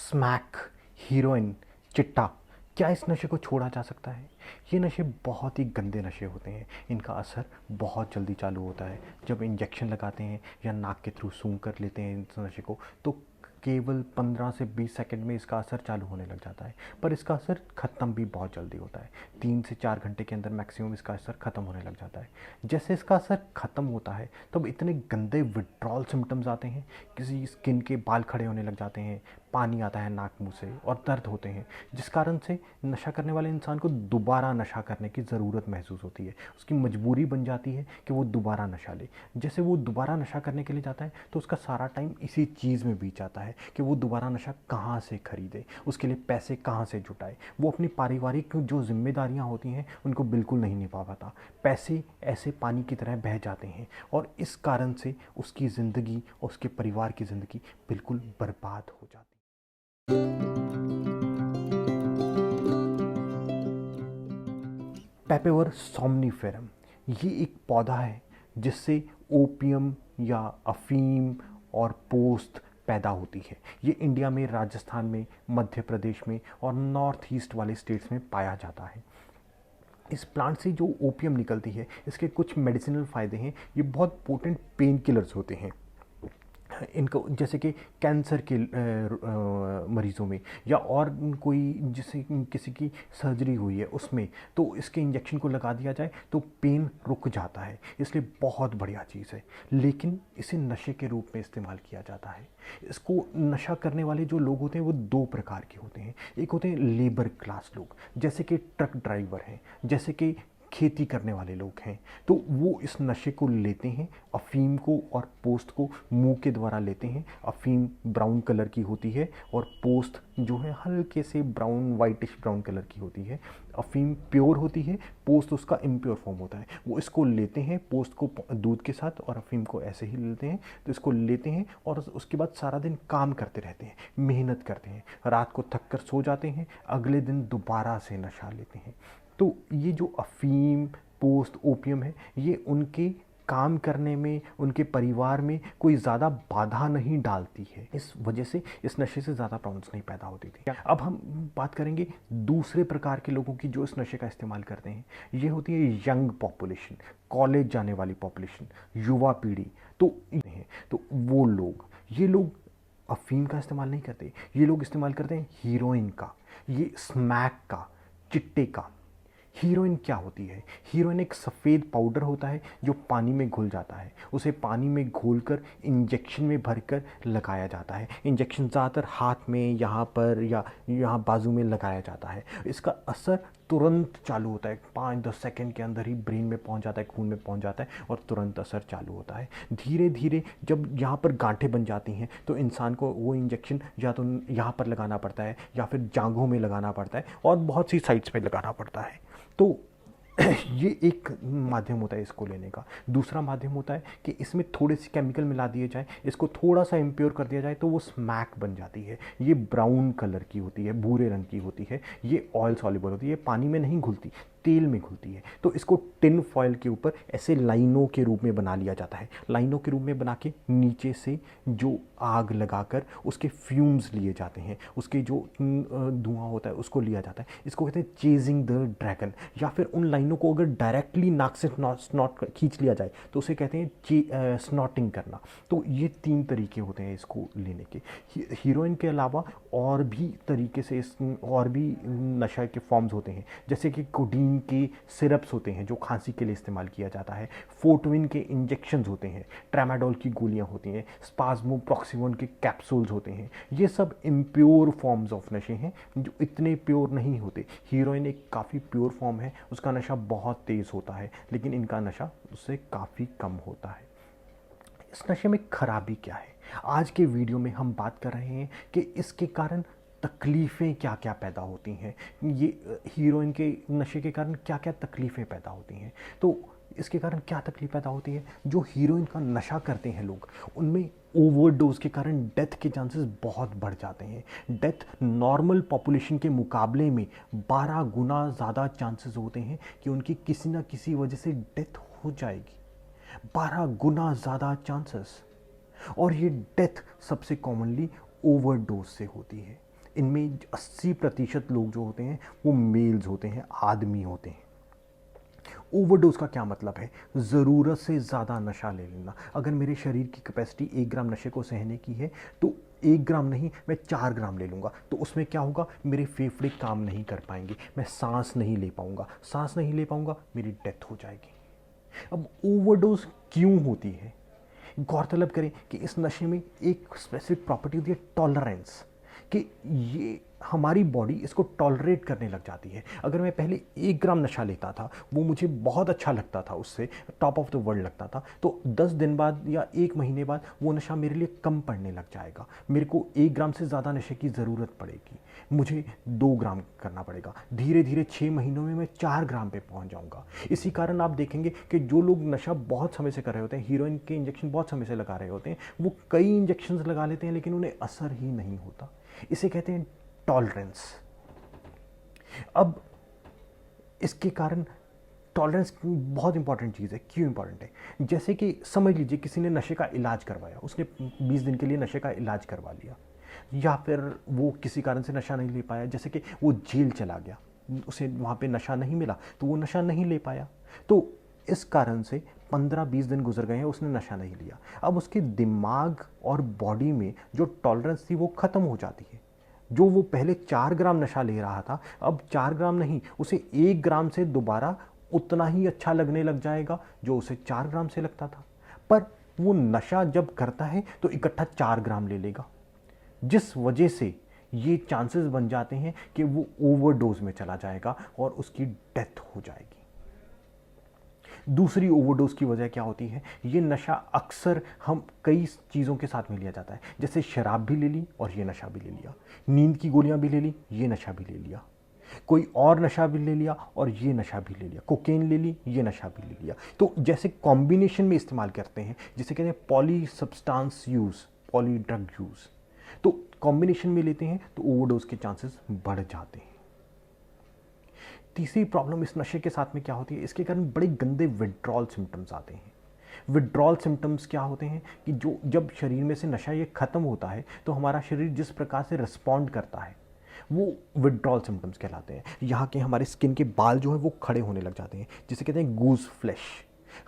Smack, heroine, चिट्टा, क्या इस नशे को छोड़ा जा सकता है? ये नशे बहुत ही गंदे नशे होते हैं। इनका असर बहुत जल्दी चालू होता है। जब इंजेक्शन लगाते हैं या नाक के थ्रू सूंघ कर लेते हैं इस नशे को, तो केवल 15 से 20 सेकंड में इसका असर चालू होने लग जाता है। पर इसका असर ख़त्म भी बहुत जल्दी होता है। 3 से 4 घंटे के अंदर मैक्सिमम इसका असर ख़त्म होने लग जाता है। जैसे इसका असर ख़त्म होता है तब इतने गंदे विड्रॉल सिम्टम्स आते हैं, किसी स्किन के बाल खड़े होने लग जाते हैं, पानी आता है नाक मुंह से और दर्द होते हैं, जिस कारण से नशा करने वाले इंसान को दोबारा नशा करने की ज़रूरत महसूस होती है। उसकी मजबूरी बन जाती है कि वो दोबारा नशा ले। जैसे वो दोबारा नशा करने के लिए जाता है तो उसका सारा टाइम इसी चीज़ में बीत जाता है कि वो दोबारा नशा कहाँ से खरीदे, उसके लिए पैसे कहाँ से जुटाए। वो अपनी पारिवारिक जो जिम्मेदारियाँ होती हैं उनको बिल्कुल नहीं निभा पाता। पैसे ऐसे पानी की तरह बह जाते हैं और इस कारण से उसकी ज़िंदगी और उसके परिवार की ज़िंदगी बिल्कुल बर्बाद हो जाती है। पेपेवर सोम्निफेरम, ये एक पौधा है जिससे ओपियम या अफीम और पोस्त पैदा होती है। ये इंडिया में, राजस्थान में, मध्य प्रदेश में और नॉर्थ ईस्ट वाले स्टेट्स में पाया जाता है। इस प्लांट से जो ओपियम निकलती है, इसके कुछ मेडिसिनल फ़ायदे हैं। ये बहुत पोटेंट पेन किलर्स होते हैं। इनको जैसे कि कैंसर के मरीज़ों में या और कोई जिसे किसी की सर्जरी हुई है उसमें, तो इसके इंजेक्शन को लगा दिया जाए तो पेन रुक जाता है, इसलिए बहुत बढ़िया चीज़ है। लेकिन इसे नशे के रूप में इस्तेमाल किया जाता है। इसको नशा करने वाले जो लोग होते हैं वो दो प्रकार के होते हैं। एक होते हैं लेबर क्लास लोग, जैसे कि ट्रक ड्राइवर हैं, जैसे कि खेती करने वाले लोग हैं। तो वो इस नशे को लेते हैं, अफ़ीम को और पोस्त को मुंह के द्वारा लेते हैं। अफ़ीम ब्राउन कलर की होती है और पोस्त जो है हल्के से ब्राउन, वाइटिश ब्राउन कलर की होती है। अफ़ीम प्योर होती है, पोस्त उसका इम्प्योर फॉर्म होता है। वो इसको लेते हैं, पोस्त को दूध के साथ, और अफ़ीम को ऐसे ही लेते हैं। तो इसको लेते हैं और उसके बाद सारा दिन काम करते रहते हैं, मेहनत करते हैं, रात को थक कर सो जाते हैं, अगले दिन दोबारा से नशा लेते हैं। तो ये जो अफ़ीम, पोस्त, ओपियम है, ये उनके काम करने में, उनके परिवार में कोई ज़्यादा बाधा नहीं डालती है। इस वजह से इस नशे से ज़्यादा प्रॉब्लम्स नहीं पैदा होती थी। अब हम बात करेंगे दूसरे प्रकार के लोगों की जो इस नशे का इस्तेमाल करते हैं। ये होती है यंग पॉपुलेशन, कॉलेज जाने वाली पॉपुलेशन, युवा पीढ़ी। तो वो लोग, ये लोग अफ़ीम का इस्तेमाल नहीं करते। ये लोग इस्तेमाल करते हैं हीरोइन का, ये स्मैक का, चिट्टे का। हीरोइन क्या होती है? हीरोइन एक सफ़ेद पाउडर होता है जो पानी में घुल जाता है। उसे पानी में घोलकर इंजेक्शन में भरकर लगाया जाता है। इंजेक्शन ज़्यादातर हाथ में, यहाँ पर या यहाँ बाजू में लगाया जाता है। इसका असर तुरंत चालू होता है, 5-10 सेकंड के अंदर ही ब्रेन में पहुंच जाता है, खून में पहुंच जाता है और तुरंत असर चालू होता है। धीरे धीरे जब यहाँ पर गांठें बन जाती हैं तो इंसान को वो इंजेक्शन या तो यहाँ पर लगाना पड़ता है या फिर जांघों में लगाना पड़ता है और बहुत सी साइड्स पे लगाना पड़ता है। तो ये एक माध्यम होता है इसको लेने का। दूसरा माध्यम होता है कि इसमें थोड़े से केमिकल मिला दिए जाए, इसको थोड़ा सा इम्प्योर कर दिया जाए तो वो स्मैक बन जाती है। ये ब्राउन कलर की होती है, भूरे रंग की होती है। ये ऑयल सॉल्युबल होती है, ये पानी में नहीं घुलती, तेल में घुलती है। तो इसको टिन फॉयल के ऊपर ऐसे लाइनों के रूप में बना लिया जाता है। लाइनों के रूप में बना के नीचे से जो आग लगाकर उसके फ्यूम्स लिए जाते हैं, उसके जो धुआं होता है उसको लिया जाता है। इसको कहते हैं चेजिंग द ड्रैगन। या फिर उन लाइनों को अगर डायरेक्टली नाक से स्नॉट खींच लिया जाए तो उसे कहते हैं स्नॉटिंग करना। तो ये 3 तरीके होते हैं इसको लेने के। हीरोइन के अलावा और भी तरीके से और भी नशा के फॉर्म्स होते हैं, जैसे कि कोडीन के सिरप्स होते हैं जो खांसी के लिए इस्तेमाल किया जाता है, फोर्टविन के इंजेक्शंस होते हैं, ट्रामाडोल की गोलियां होती हैं, स्पाज्मोप्रॉक्सिवन के कैप्सूल्स होते हैं। ये सब इम्प्योर फॉर्म्स ऑफ नशे हैं जो इतने प्योर नहीं होते। हीरोइन एक काफ़ी प्योर फॉर्म है, उसका नशा बहुत तेज़ होता है, लेकिन इनका नशा उससे काफ़ी कम होता है। इस नशे में खराबी क्या है? आज के वीडियो में हम बात कर रहे हैं कि इसके कारण तकलीफ़ें क्या क्या पैदा होती हैं। ये हीरोइन के नशे के कारण क्या क्या तकलीफ़ें पैदा होती हैं। तो इसके कारण क्या तकलीफ पैदा होती है? जो हीरोइन का नशा करते हैं लोग, उनमें ओवरडोज के कारण डेथ के चांसेस बहुत बढ़ जाते हैं। डेथ नॉर्मल पॉपुलेशन के मुकाबले में 12 गुना ज़्यादा चांसेस होते हैं कि उनकी किसी ना किसी वजह से डेथ हो जाएगी। 12 गुना ज़्यादा चांसेस। और ये डेथ सबसे कॉमनली ओवरडोज से होती है। इनमें 80% लोग जो होते हैं वो मेल्स होते हैं, आदमी होते हैं। ओवरडोज का क्या मतलब है? ज़रूरत से ज़्यादा नशा ले लेना। अगर मेरे शरीर की कैपेसिटी 1 ग्राम नशे को सहने की है तो 1 ग्राम नहीं, मैं 4 ग्राम ले लूँगा। तो उसमें क्या होगा? मेरे फेफड़े काम नहीं कर पाएंगे, मैं सांस नहीं ले पाऊँगा। सांस नहीं ले पाऊँगा, मेरी डेथ हो जाएगी। अब ओवरडोज क्यों होती है? गौरतलब करें कि इस नशे में एक स्पेसिफिक प्रॉपर्टी होती है, टॉलरेंस, कि ये हमारी बॉडी इसको टॉलरेट करने लग जाती है। अगर मैं पहले 1 ग्राम नशा लेता था, वो मुझे बहुत अच्छा लगता था, उससे टॉप ऑफ द वर्ल्ड लगता था, तो 10 दिन बाद या 1 महीने बाद वो नशा मेरे लिए कम पड़ने लग जाएगा। मेरे को 1 ग्राम से ज़्यादा नशे की ज़रूरत पड़ेगी, मुझे 2 ग्राम करना पड़ेगा। धीरे धीरे 6 महीनों में मैं 4 ग्राम पे पहुंच जाऊंगा। इसी कारण आप देखेंगे कि जो लोग नशा बहुत समय से कर रहे होते हैं, हीरोइन के इंजेक्शन बहुत समय से लगा रहे होते हैं, वो कई इंजेक्शन लगा लेते हैं लेकिन उन्हें असर ही नहीं होता। इसे कहते हैं टॉलरेंस। अब इसके कारण टॉलरेंस बहुत इंपॉर्टेंट चीज़ है। क्यों इंपॉर्टेंट है? जैसे कि समझ लीजिए किसी ने नशे का इलाज करवाया, उसने 20 दिन के लिए नशे का इलाज करवा लिया, या फिर वो किसी कारण से नशा नहीं ले पाया, जैसे कि वो जेल चला गया, उसे वहाँ पे नशा नहीं मिला तो वो नशा नहीं ले पाया। तो इस कारण से 15-20 दिन गुजर गए हैं, उसने नशा नहीं लिया। अब उसके दिमाग और बॉडी में जो टॉलरेंस थी वो ख़त्म हो जाती है। जो वो पहले 4 ग्राम नशा ले रहा था, अब 4 ग्राम नहीं, उसे 1 ग्राम से दोबारा उतना ही अच्छा लगने लग जाएगा जो उसे 4 ग्राम से लगता था। पर वो नशा जब करता है तो इकट्ठा 4 ग्राम ले लेगा, जिस वजह से ये चांसेस बन जाते हैं कि वो ओवरडोज में चला जाएगा और उसकी डेथ हो जाएगी। दूसरी ओवरडोज की वजह क्या होती है? ये नशा अक्सर हम कई चीज़ों के साथ में लिया जाता है, जैसे शराब भी ले ली और ये नशा भी ले लिया, नींद की गोलियां भी ले ली, ये नशा भी ले लिया, कोई और नशा भी ले लिया और ये नशा भी ले लिया, कोकेन ले ली, ये नशा भी ले लिया। तो जैसे कॉम्बिनेशन में इस्तेमाल करते हैं, जिसे कहते हैं poly substance use, poly drug use, तो कॉम्बिनेशन में लेते हैं तो ओवरडोज के चांसेस बढ़ जाते हैं। तीसरी प्रॉब्लम इस नशे के साथ में क्या होती है? इसके कारण बड़े गंदे विड्रॉल सिम्टम्स आते हैं। विड्रॉल सिम्टम्स क्या होते हैं कि जो जब शरीर में से नशा ये ख़त्म होता है तो हमारा शरीर जिस प्रकार से रिस्पॉन्ड करता है वो विड्रॉल सिम्टम्स कहलाते हैं। यहाँ के हमारे स्किन के बाल जो हैं वो खड़े होने लग जाते हैं, जिसे कहते हैं गूज फ्लैश।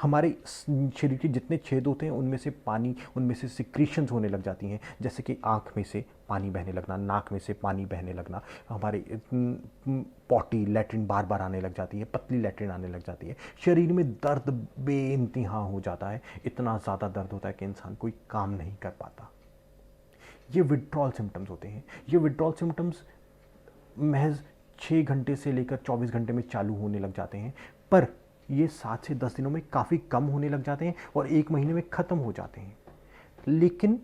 हमारे शरीर के जितने छेद होते हैं उनमें से पानी, उनमें से सिक्रीशंस होने लग जाती हैं, जैसे कि आँख में से पानी बहने लगना, नाक में से पानी बहने लगना, हमारे पॉटी लैट्रिन बार बार आने लग जाती है, पतली लैट्रिन आने लग जाती है, शरीर में दर्द बेइंतहा हो जाता है, इतना ज़्यादा दर्द होता है कि इंसान कोई काम नहीं कर पाता। ये विड्रॉल सिम्टम्स होते हैं। ये विड्रॉल सिम्टम्स महज 6 घंटे से लेकर 24 घंटे में चालू होने लग जाते हैं, पर ये 7 से 10 दिनों में काफ़ी कम होने लग जाते हैं और 1 महीने में ख़त्म हो जाते हैं। लेकिन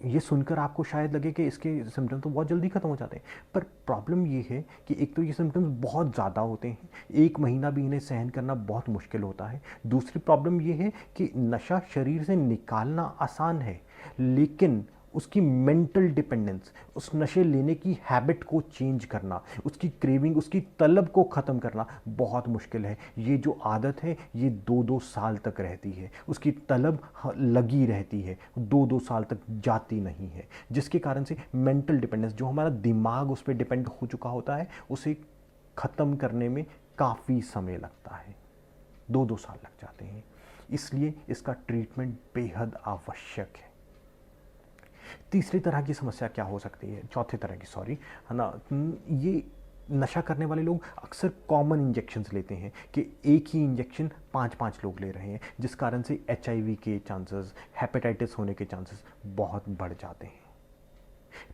ये सुनकर आपको शायद लगे कि इसके सिम्टम्स तो बहुत जल्दी ख़त्म हो जाते हैं, पर प्रॉब्लम ये है कि एक तो ये सिम्टम्स बहुत ज़्यादा होते हैं, 1 महीना भी इन्हें सहन करना बहुत मुश्किल होता है। दूसरी प्रॉब्लम ये है कि नशा शरीर से निकालना आसान है, लेकिन उसकी मेंटल डिपेंडेंस, उस नशे लेने की हैबिट को चेंज करना, उसकी क्रेविंग, उसकी तलब को ख़त्म करना बहुत मुश्किल है। ये जो आदत है ये 2-2 साल तक रहती है, उसकी तलब लगी रहती है, 2-2 साल तक जाती नहीं है, जिसके कारण से मेंटल डिपेंडेंस, जो हमारा दिमाग उस पर डिपेंड हो चुका होता है, उसे ख़त्म करने में काफ़ी समय लगता है, 2-2 साल लग जाते हैं। इसलिए इसका ट्रीटमेंट बेहद आवश्यक है। तीसरी तरह की समस्या क्या हो सकती है? चौथी तरह की, सॉरी, है ना, ये नशा करने वाले लोग अक्सर कॉमन इंजेक्शंस लेते हैं कि एक ही इंजेक्शन 5-5 लोग ले रहे हैं, जिस कारण से HIV के चांसेस, हेपेटाइटिस होने के चांसेस बहुत बढ़ जाते हैं।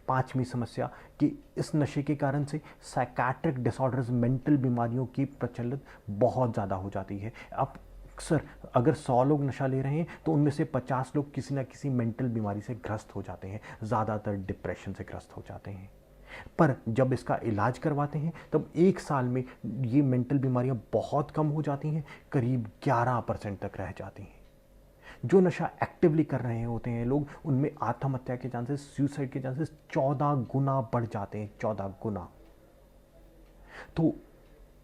पांचवी समस्या कि इस नशे के कारण से साइकाट्रिक डिसऑर्डर्स, मेंटल बीमारियों की प्रचलित बहुत ज़्यादा हो जाती है। अब अक्सर अगर 100 लोग नशा ले रहे हैं तो उनमें से 50 लोग किसी ना किसी मेंटल बीमारी से ग्रस्त हो जाते हैं, ज़्यादातर डिप्रेशन से ग्रस्त हो जाते हैं। पर जब इसका इलाज करवाते हैं तब 1 साल में ये मेंटल बीमारियां बहुत कम हो जाती हैं, करीब 11% तक रह जाती हैं। जो नशा एक्टिवली कर रहे होते हैं लोग, उनमें आत्महत्या के चांसेस, सुसाइड के चांसेस 14 गुना बढ़ जाते हैं, 14 गुना। तो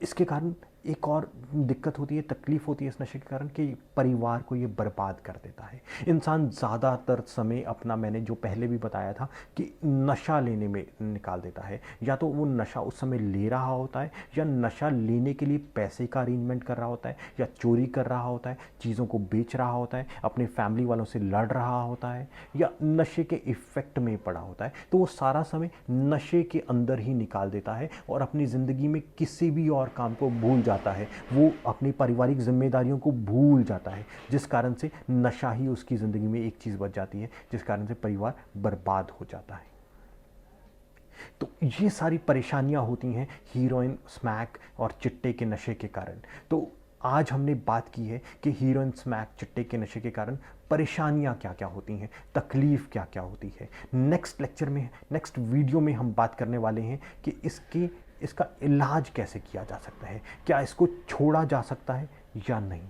इसके कारण एक और दिक्कत होती है, तकलीफ़ होती है इस नशे के कारण कि परिवार को ये बर्बाद कर देता है। इंसान ज़्यादातर समय अपना, मैंने जो पहले भी बताया था, कि नशा लेने में निकाल देता है। या तो वो नशा उस समय ले रहा होता है, या नशा लेने के लिए पैसे का अरेंजमेंट कर रहा होता है, या चोरी कर रहा होता है, चीज़ों को बेच रहा होता है, अपने फैमिली वालों से लड़ रहा होता है, या नशे के इफ़ेक्ट में पड़ा होता है। तो वो सारा समय नशे के अंदर ही निकाल देता है और अपनी ज़िंदगी में किसी भी और काम को भूल जाता है। वो अपनी पारिवारिक जिम्मेदारियों को भूल जाता है, जिस कारण से नशा ही उसकी ज़िंदगी में एक चीज़ बच जाती है, जिस कारण से परिवार बर्बाद हो जाता है। तो ये सारी परेशानियां होती हैं हीरोइन, स्मैक और चिट्टे के नशे के कारण। तो आज हमने बात की है कि हीरोइन, स्मैक, चिट्टे के नशे के कारण परेशानियां क्या क्या होती हैं, तकलीफ़ क्या क्या होती है। नेक्स्ट लेक्चर में, नेक्स्ट वीडियो में हम बात करने वाले हैं कि इसका इलाज कैसे किया जा सकता है, क्या इसको छोड़ा जा सकता है या नहीं।